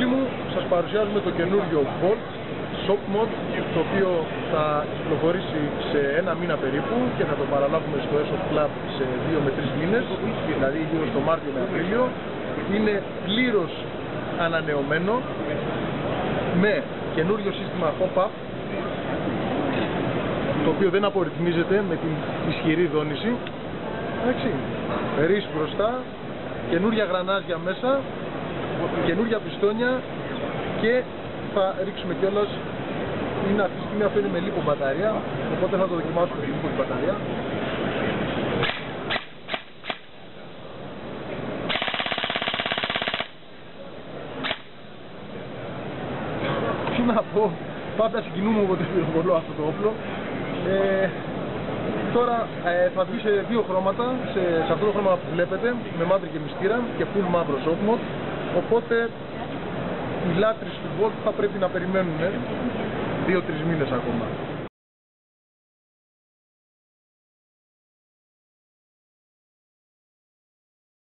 φίλοι μου, σας παρουσιάζουμε το καινούριο Volt Shop Mod, το οποίο θα κυκλοφορήσει σε ένα μήνα περίπου και θα το παραλάβουμε στο Airsoft Club σε 2 με 3 μήνες, δηλαδή γύρω στο Μάρτιο με Απρίλιο. Είναι πλήρως ανανεωμένο με καινούριο σύστημα pop-up, το οποίο δεν απορριθμίζεται με την ισχυρή δόνηση. Εντάξει, ρις μπροστά, καινούρια γρανάζια μέσα, καινούρια πιστόνια και θα ρίξουμε κιόλας, αυτή τη στιγμή αυτό είναι με λίπο μπαταρία, οπότε θα το δοκιμάσουμε με λίπο μπαταρία. Τι να πω, πάντα συγκινούμε όποτε πυροβολώ αυτό το όπλο. Τώρα θα βγει σε 2 χρώματα, σε αυτό το χρώμα που βλέπετε, με μαύρη και μυστήρα και full μαύρο shop mod, οπότε οι λάτρεις του Volt θα πρέπει να περιμένουν 2-3 μήνες ακόμα.